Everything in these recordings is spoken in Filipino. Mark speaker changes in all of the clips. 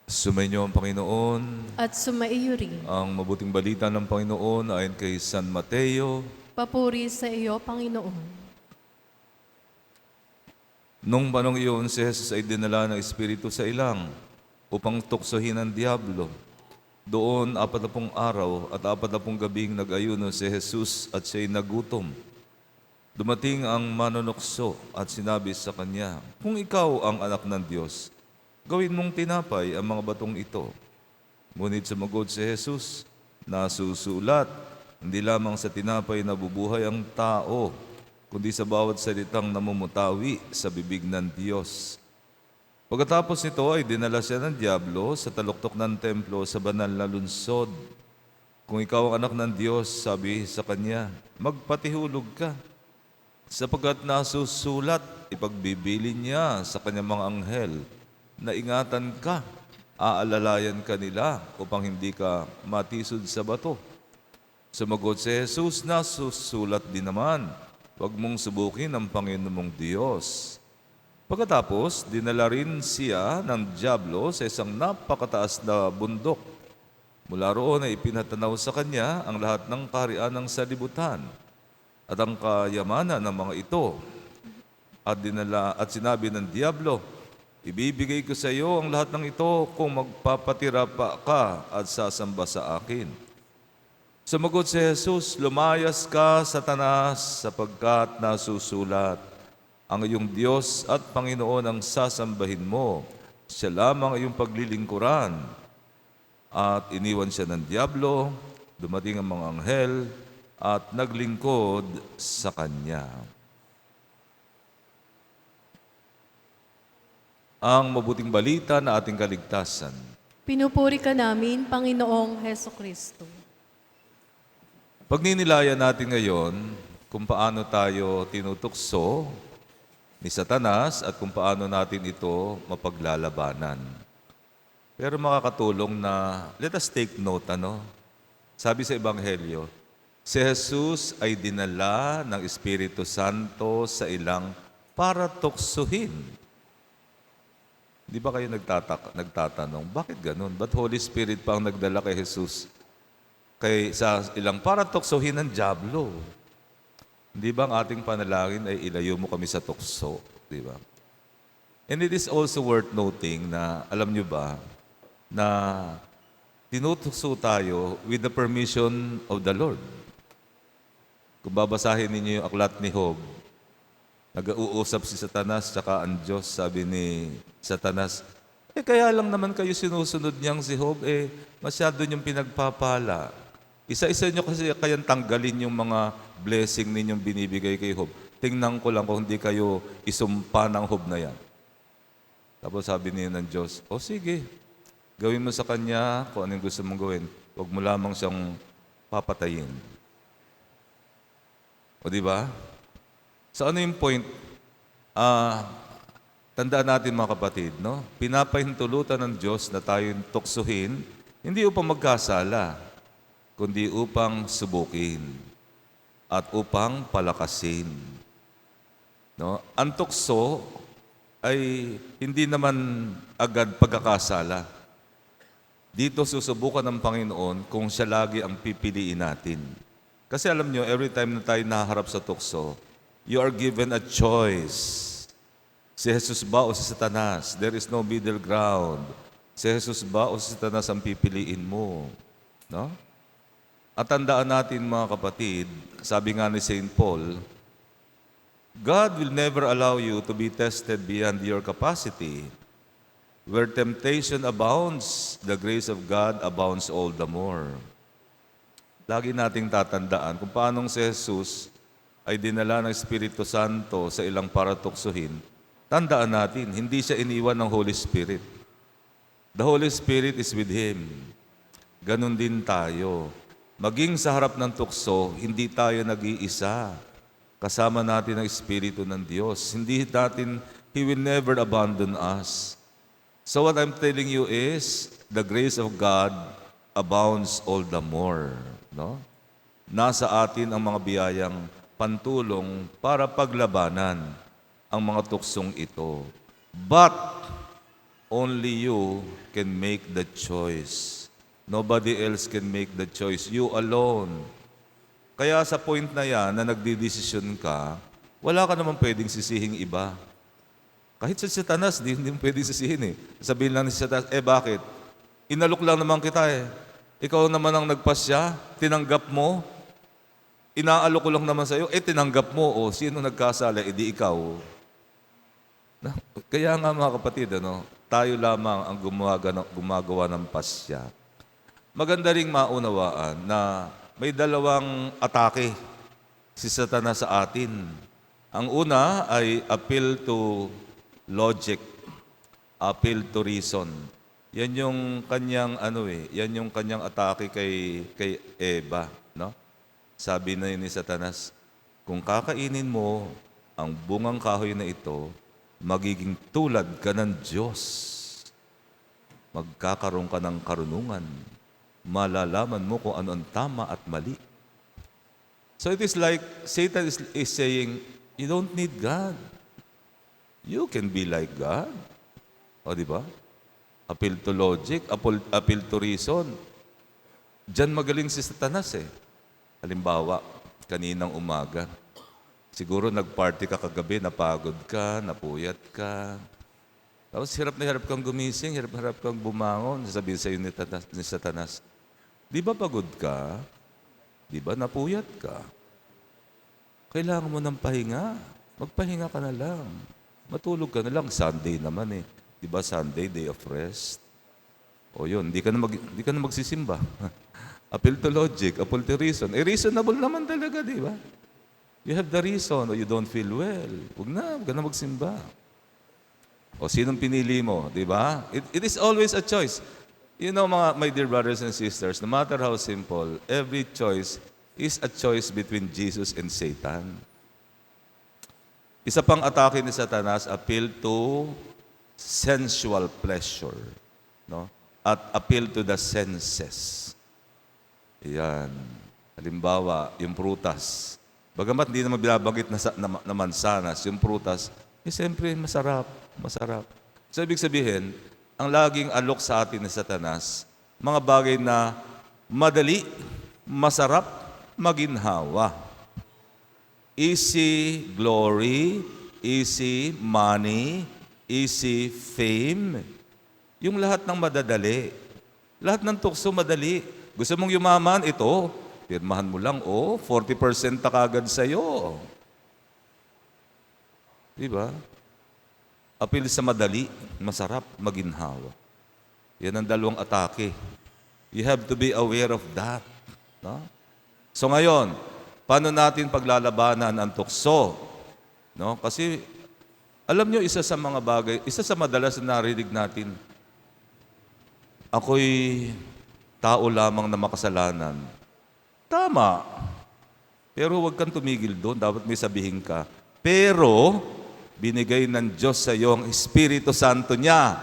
Speaker 1: Sumainyo ang Panginoon.
Speaker 2: At sumaiyo rin.
Speaker 1: Ang mabuting balita ng Panginoon ayon kay San Mateo.
Speaker 2: Papuri sa iyo, Panginoon.
Speaker 1: Nung panong iyon, si Jesus ay dinala ng Espiritu sa ilang upang tuksohin ang Diablo. Doon, 40 araw at 40 gabing nag-ayuno si Jesus at siya'y nagutom. Dumating ang manunukso at sinabi sa kanya, "Kung ikaw ang anak ng Diyos, gawin mong tinapay ang mga batong ito." Ngunit sumagot si Jesus, "Nasusulat, hindi lamang sa tinapay nabubuhay ang tao, kundi sa bawat salitang namumutawi sa bibig ng Diyos." Pagkatapos nito ay dinala siya ng Diablo sa taluktok ng templo sa banal na lunsod. "Kung ikaw ang anak ng Diyos," sabi sa kanya, "magpatihulog ka. Sapagkat nasusulat, ipagbibili niya sa kanyang mga anghel na ingatan ka, aalalayan ka nila upang hindi ka matisod sa bato." Sumagot si Jesus, "Nasusulat din naman, huwag mong subukin ang Panginoon mong Diyos." Pagkatapos, dinala rin siya ng Diablo sa isang napakataas na bundok. Mula roon ay ipinatanaw sa kanya ang lahat ng kaharian ng salibutan at ang kayamanan ng mga ito. At sinabi ng Diablo, "Ibibigay ko sa iyo ang lahat ng ito kung magpapatira pa ka at sasamba sa akin." Sumagot si Jesus, "Lumayas ka, Satanas, sapagkat nasusulat, ang iyong Diyos at Panginoon ang sasambahin mo. Siya lamang ang iyong paglilingkuran." At iniwan siya ng Diablo, dumating ang mga anghel, at naglingkod sa kanya. Ang mabuting balita na ating kaligtasan.
Speaker 2: Pinupuri ka namin, Panginoong Heso Kristo.
Speaker 1: Pagninilayan natin ngayon kung paano tayo tinutukso ni Satanas at kung paano natin ito mapaglalabanan. Pero makakatulong na, let us take note, Sabi sa Ebanghelyo, si Jesus ay dinala ng Espiritu Santo sa ilang para tuksuhin. Di ba kayo nagtatanong, bakit ganun? Ba't Holy Spirit pa ang nagdala kay Jesus? Sa ilang para tuksuhin ng Diablo. Di ba ang ating panalangin ay ilayo mo kami sa tukso? Di ba? And it is also worth noting na, alam nyo ba, na tinutukso tayo with the permission of the Lord. Kung babasahin ninyo yung aklat ni Job, nag-uusap si Satanas tsaka ang Diyos, sabi ni Satanas, kaya lang naman kayo sinusunod niyang si Job, masyado niyong pinagpapala. Isa-isa niyo kasi kayang tanggalin yung mga blessing ninyong binibigay kay Job. Tingnan ko lang kung hindi kayo isumpa ng Job na yan. Tapos sabi niya ng Diyos, sige, gawin mo sa kanya kung anong gusto mong gawin. Huwag mo lamang siyang papatayin. O di ba? So ano yung point? Tandaan natin mga kapatid, pinapahintulutan ng Diyos na tayong tuksuhin, hindi upang magkasala, kundi upang subukin at upang palakasin. Ang tukso ay hindi naman agad pagkakasala. Dito susubukan ng Panginoon kung siya lagi ang pipiliin natin. Kasi alam nyo, every time na tayo naharap sa tukso, you are given a choice. Si Jesus ba o si Satanas? There is no middle ground. Si Jesus ba o si Satanas ang pipiliin mo? At tandaan natin mga kapatid, sabi nga ni St. Paul, God will never allow you to be tested beyond your capacity. Where temptation abounds, the grace of God abounds all the more. Lagi nating tatandaan kung paanong si Jesus ay dinala ng Espiritu Santo sa ilang para tuksuhin. Tandaan natin, hindi siya iniwan ng Holy Spirit. The Holy Spirit is with Him. Ganon din tayo. Maging sa harap ng tukso, hindi tayo nag-iisa. Kasama natin ang Espiritu ng Diyos. He will never abandon us. So what I'm telling you is, the grace of God abounds all the more. Nasa atin ang mga biyayang pantulong para paglabanan ang mga tuksong ito. But Only you can make the choice. Nobody else can make the choice. You alone. Kaya sa point na yan, na nagdidesisyon ka, wala ka naman pwedeng sisihing iba. Kahit sa Satanas, hindi mo pwedeng sisihin eh. Sabihin lang ni Satanas, bakit? Inalok lang naman kita eh. Ikaw naman ang nagpasya, tinanggap mo. Inaalok ko lang naman sa'yo, tinanggap mo. O, sino nagkasala? Di ikaw. Kaya nga mga kapatid, tayo lamang ang gumagawa ng pasya. Maganda ring maunawaan na may dalawang atake si Satanas sa atin. Ang una ay appeal to logic, appeal to reason. Yan yung kanyang yan yung kanyang atake kay Eva, no? Sabi na ni Satanas, kung kakainin mo ang bungang kahoy na ito, magiging tulad ka ng Diyos. Magkakaroon ka ng karunungan. Malalaman mo kung ano ang tama at mali. So it is like Satan is saying, you don't need God. You can be like God. O, di ba? Appeal to logic, appeal to reason. Diyan magaling si Satanas eh. Halimbawa, kaninang umaga, siguro nag-party ka kagabi, napagod ka, napuyat ka. Tapos hirap na hirap kang gumising, hirap na hirap kang bumangon. Sasabihin sa'yo ni Satanas, di ba pagod ka? Di ba napuyat ka? Kailangan mo ng pahinga. Magpahinga ka na lang. Matulog ka na lang. Sunday naman eh. Di ba Sunday, day of rest? O yun, di ka na magsisimba. Appeal to logic, appeal to reason. Reasonable naman talaga, di ba? You have the reason or you don't feel well. Huwag ka na magsimba. O sinong pinili mo, di ba? It is always a choice. You know, my dear brothers and sisters, no matter how simple, every choice is a choice between Jesus and Satan. Isa pang atake ni Satanas, appeal to sensual pleasure, no? At appeal to the senses. Yan. Halimbawa, yung prutas. Bagamat hindi naman binabanggit na mansanas, yung prutas, siyempre masarap. So, ibig sabihin, ang laging alok sa atin ni Satanas, mga bagay na madali, masarap, maginhawa. Easy glory, easy money, easy fame. Yung lahat ng madadali. Lahat ng tukso madali. Gusto mong yumaman, ito, pirmahan mo lang, 40% na kagad sa'yo. Diba? Appeal sa madali, masarap, maginhawa. Yan ang dalawang atake. You have to be aware of that. No? So ngayon, paano natin paglalabanan ang tukso? No? Kasi, alam nyo, isa sa mga bagay, isa sa madalas na narinig natin, ako'y tao lamang na makasalanan. Tama. Pero huwag kang tumigil doon. Dapat may sabihin ka. Pero, binigay ng Diyos sa iyo ang Espiritu Santo niya.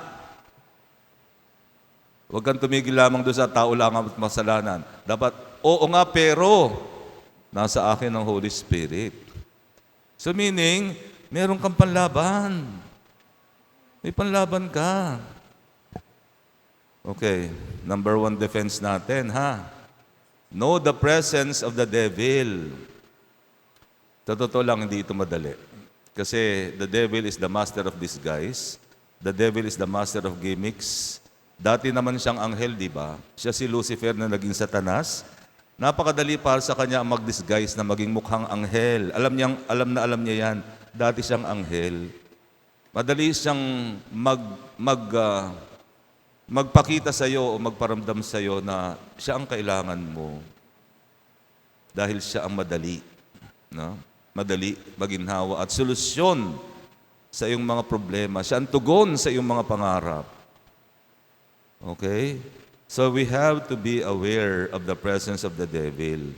Speaker 1: Huwag kang tumigil lamang doon sa tao lamang at makasalanan. Dapat, oo nga, pero, nasa akin ang Holy Spirit. So meaning, meron kang panlaban. May panlaban ka. Okay, number 1 defense natin, ha? Know the presence of the devil. Sa totoo lang, hindi ito madali. Kasi the devil is the master of disguise. The devil is the master of gimmicks. Dati naman siyang anghel, di ba? Siya si Lucifer na naging Satanas. Napakadali para sa kanya ang mag-disguise na maging mukhang anghel. Alam niya yan. Dati siyang anghel. Madali siyang magpakita sa iyo o magparamdam sa iyo na siya ang kailangan mo dahil siya ang madali, no? Madali, maginhawa at solusyon sa iyong mga problema. Siya ang tugon sa iyong mga pangarap. Okay? So we have to be aware of the presence of the devil.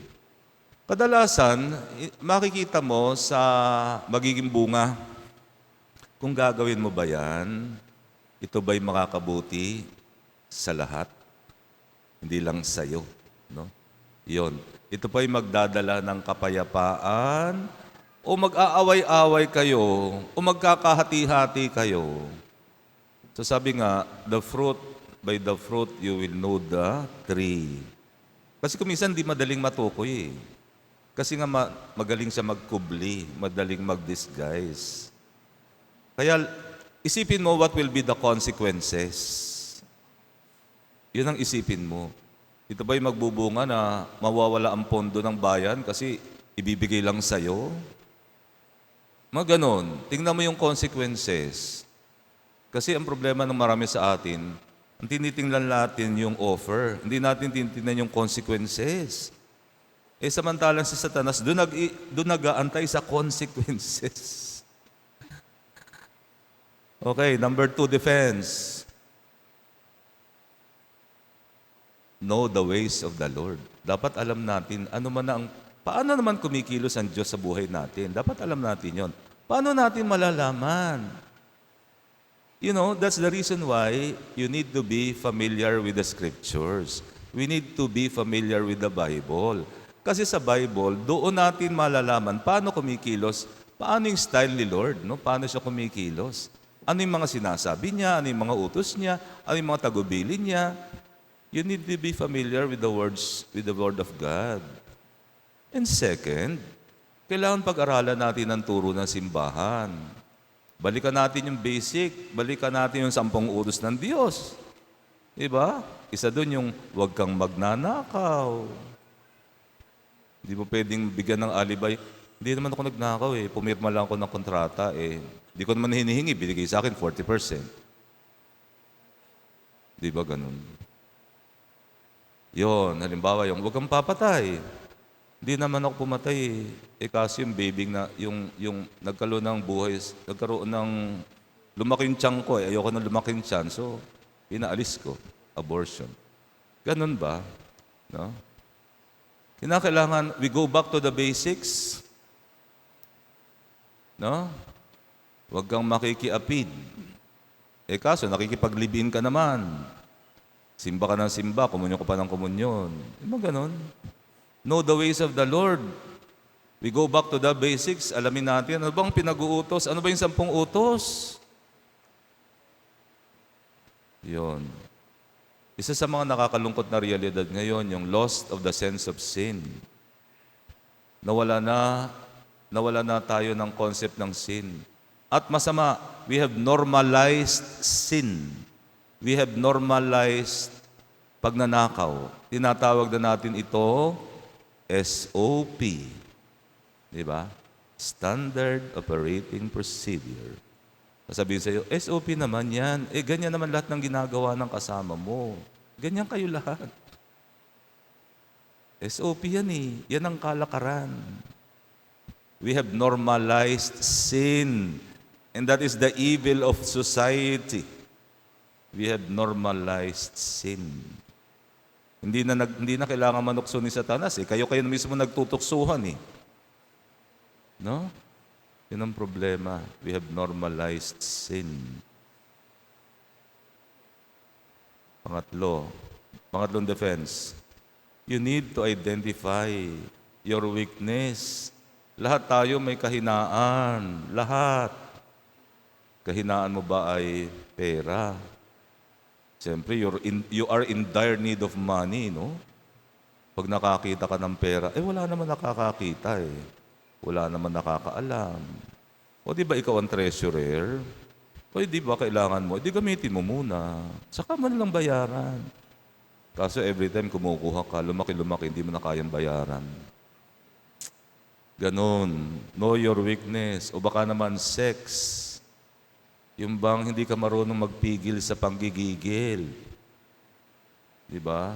Speaker 1: Kadalasan, makikita mo sa magiging bunga, kung gagawin mo ba yan, ito ba'y makakabuti sa lahat? Hindi lang sa'yo. No? Yun. Ito ba'y magdadala ng kapayapaan o mag-aaway-away kayo o magkakahati-hati kayo? So sabi nga, by the fruit you will know the tree. Kasi kung minsan di madaling matukoy eh. Kasi nga magaling siya magkubli, madaling mag-disguise. Kaya isipin mo what will be the consequences. Yun ang isipin mo. Ito ba'y magbubunga na mawawala ang pondo ng bayan kasi ibibigay lang sa'yo? Mga ganon. Tingnan mo yung consequences. Kasi ang problema ng marami sa atin, ang tinitingnan natin yung offer. Hindi natin tinitingnan yung consequences. Samantalang si Satanas, doon nag-aantay sa consequences. Okay, number 2, defense. Know the ways of the Lord. Dapat alam natin paano naman kumikilos ang Diyos sa buhay natin. Dapat alam natin yon. Paano natin malalaman? You know, that's the reason why you need to be familiar with the Scriptures. We need to be familiar with the Bible. Kasi sa Bible, doon natin malalaman paano kumikilos, paano yung style ni Lord, no? Paano siya kumikilos. Ano yung mga sinasabi niya, ano yung mga utos niya, ano yung mga tagubilin niya. You need to be familiar with the Word of God. And second, kailangan pag-aralan natin ang turo ng simbahan. Balikan natin yung basic, balikan natin yung 10 utos ng Diyos. Diba? Isa doon yung huwag kang magnanakaw. Hindi mo pwedeng bigyan ng alibay. Hindi naman ako nagnakaw eh. Pumirma lang ako ng kontrata eh. Hindi ko naman hinihingi, binigay sa akin 40%. Di ba ganun? Yon, halimbawa yung huwag kang papatay. Hindi naman ako pumatay eh. Kasi yung baby yung nagkaroon ng buhay, lumaki yung tiyan ko eh. Ayoko na lumaki yung tiyan. So, pinaalis ko. Abortion. Ganun ba? No? Kinakailangan, we go back to the basics. No? Huwag kang makikiapid. Kaso, nakikipaglibin ka naman. Simba ka ng simba, komunyon ka pa ng komunyon. Di ba ganun? Know the ways of the Lord. We go back to the basics. Alamin natin, ano bang pinag-uutos? Ano ba yung 10 utos? Yun. Isa sa mga nakakalungkot na realidad ngayon, yung loss of the sense of sin. Nawala na tayo ng concept ng sin. At masama, we have normalized sin. We have normalized pagnanakaw. Tinatawag na natin ito SOP. Di ba? Standard Operating Procedure. Sasabihin sa iyo, SOP naman yan. Ganyan naman lahat ng ginagawa ng kasama mo. Ganyan kayo lahat. SOP yan eh. Yan ang kalakaran. We have normalized sin. And that is the evil of society. We have normalized sin. Hindi na kailangan manukso ni Satanas eh. Kayo na mismo nagtutuksuhan eh. No? Yun ang problema. We have normalized sin. Pangatlong defense. You need to identify your weakness. Lahat tayo may kahinaan. Lahat. Kahinaan mo ba ay pera? Siyempre, you are in dire need of money, no? Pag nakakita ka ng pera, wala naman nakakakita eh. Wala naman nakakaalam. O di ba ikaw ang treasurer? O di ba kailangan mo? Di gamitin mo muna. Saka man lang bayaran. Kaso every time kumukuha ka, lumaki-lumaki, hindi mo na kayang bayaran. Ganon. Know your weakness. O baka naman sex. Yung bang hindi ka marunong magpigil sa panggigigil. Di ba?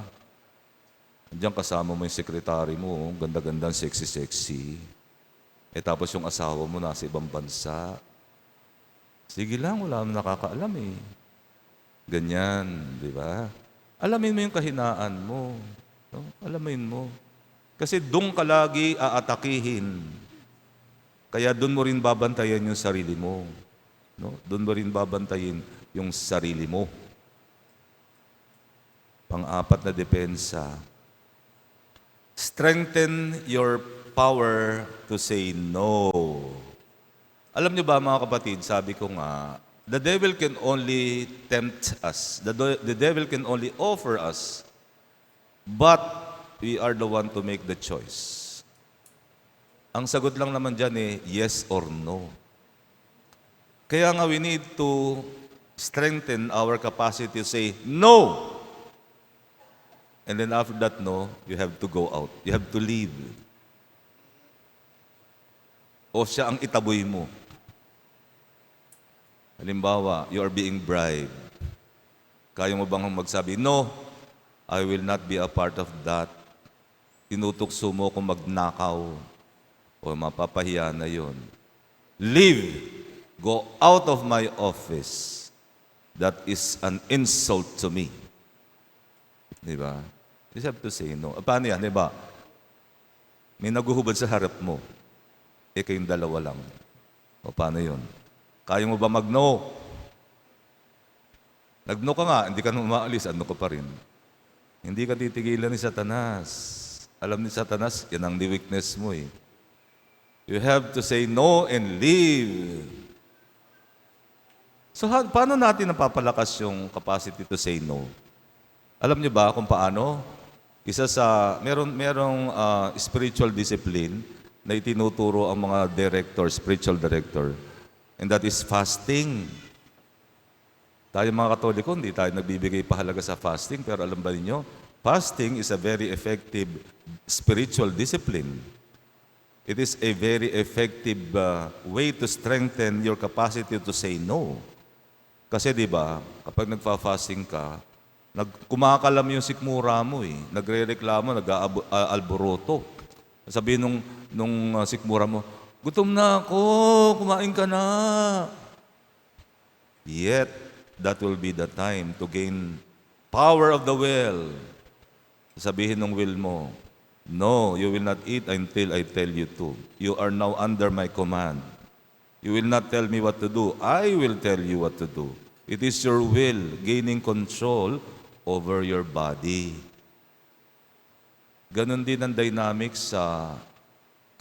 Speaker 1: Andiyan kasama mo yung sekretary mo, ganda-gandang, sexy-sexy. Tapos yung asawa mo nasa ibang bansa. Sige lang, wala naman nakakaalam eh. Ganyan, di ba? Alamin mo yung kahinaan mo. No? Alamin mo. Kasi doon ka lagi aatakihin. Kaya doon mo rin babantayan yung sarili mo. No? Doon mo rin babantayin yung sarili mo. Pang-apat na depensa. Strengthen your power to say no. Alam niyo ba mga kapatid, sabi ko nga, The devil can only tempt us. The devil can only offer us. But we are the one to make the choice. Ang sagot lang naman dyan yes or no. Kaya nga we need to strengthen our capacity to say no. And then after that no, you have to go out. You have to leave. O siya ang itaboy mo. Halimbawa, you are being bribed. Kaya mo bang magsabi, no, I will not be a part of that. Tinutukso mo kung magnakaw. O mapapahiya na yun. Leave. Go out of my office. That is an insult to me. Di ba? You have to say no. Paano yan? Di ba? May naguhubad sa harap mo. Kayong dalawa lang. O paano yun? Kaya mo ba mag-no? Nag-no ka nga, hindi ka na umaalis, ano ka pa rin? Hindi ka titigilan ni Satanas. Alam ni Satanas, yan ang weakness mo eh. You have to say no and leave. So, paano natin napapalakas yung capacity to say no? Alam niyo ba kung paano? Isa sa, merong spiritual discipline na itinuturo ang mga director, spiritual director. And that is fasting. Tayo mga Katoliko, hindi tayo nagbibigay pahalaga sa fasting. Pero alam ba ninyo, fasting is a very effective spiritual discipline. It is a very effective way to strengthen your capacity to say no. Kasi di ba, kapag nagfa-fasting ka, kumakalam yung sikmura mo eh. Nagre-reklamo, nag-aalboroto. Sabihin nung sikmura mo, gutom na ako, kumain ka na. Yet, that will be the time to gain power of the will. Sabihin ng will mo, no, you will not eat until I tell you to. You are now under my command. You will not tell me what to do. I will tell you what to do. It is your will gaining control over your body. Ganon din ang dynamics sa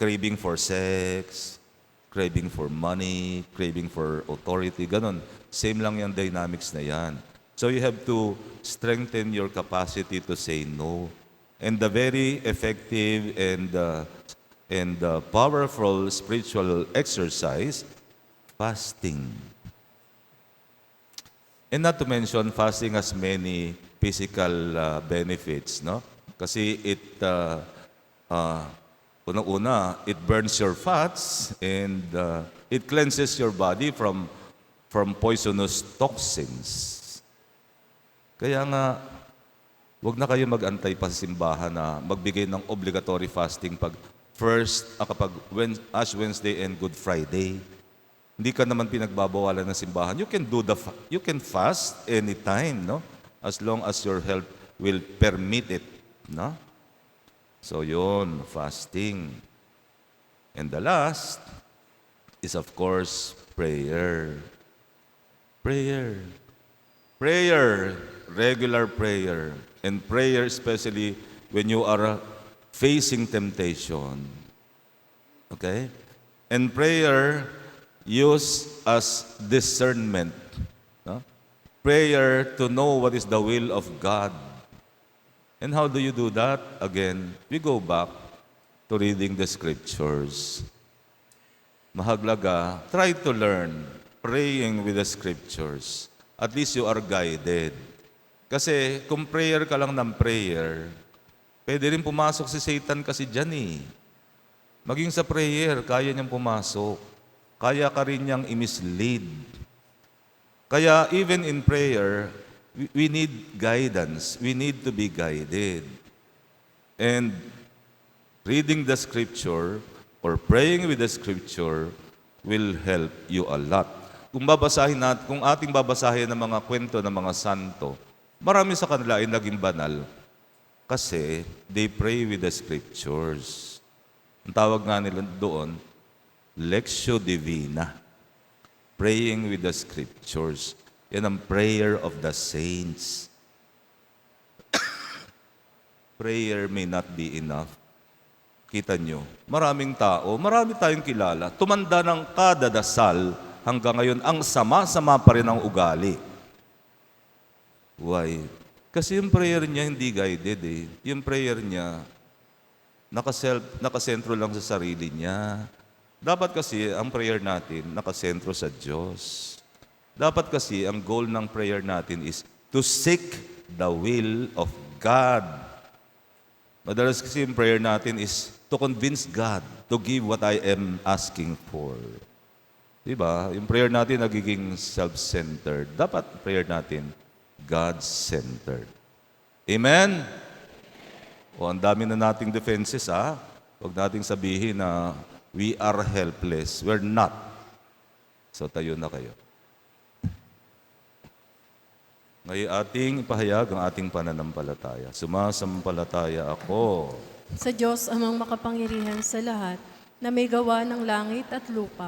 Speaker 1: craving for sex, craving for money, craving for authority, ganon. Same lang yung dynamics na yan. So you have to strengthen your capacity to say no. And the very effective and powerful spiritual exercise, fasting. And not to mention, fasting has many physical benefits, no? Kasi unang-una, it burns your fats and it cleanses your body from poisonous toxins. Kaya nga, huwag na kayo mag-antay pa sa simbahan na magbigay ng obligatory fasting kapag Ash Wednesday and Good Friday. Hindi ka naman pinagbabawalan ng simbahan. You can fast anytime, no? As long as your health will permit it, no? So yun, fasting. And the last is of course prayer. Prayer. Prayer, regular prayer. And prayer especially when you are facing temptation. Okay? And prayer used as discernment. No? Prayer to know what is the will of God. And how do you do that? Again, we go back to reading the scriptures. Mahaglaga, try to learn praying with the scriptures. At least you are guided. Kasi kung prayer ka lang ng prayer, pwede rin pumasok si Satan kasi dyan eh. Maging sa prayer, kaya niyang pumasok. Kaya ka rin niyang i-mislead. Kaya even in prayer, we need guidance. We need to be guided. And reading the scripture or praying with the scripture will help you a lot. Kung ating babasahin ng mga kwento ng mga santo, marami sa kanila ay naging banal kasi they pray with the scriptures. Ang tawag nga nila doon, Lectio Divina. Praying with the scriptures. Yan ang prayer of the saints. Prayer may not be enough. Kita nyo, maraming tao, marami tayong kilala, tumanda ng kada dasal, hanggang ngayon, ang sama-sama pa rin ang ugali. Why? Kasi yung prayer niya hindi guided eh. Yung prayer niya, nakasentro lang sa sarili niya. Dapat kasi ang prayer natin nakasentro sa Diyos. Dapat kasi ang goal ng prayer natin is to seek the will of God. Madalas kasi yung prayer natin is to convince God to give what I am asking for. Diba? Yung prayer natin nagiging self-centered. Dapat prayer natin God-centered. Amen? O, ang dami na nating defenses, ha? Huwag nating sabihin na we are helpless. We're not. So, tayo na kayo. Ngayon ating ipahayag ang ating pananampalataya. Sumasampalataya ako
Speaker 2: Sa Diyos amang makapangyarihan sa lahat, na may gawa ng langit at lupa,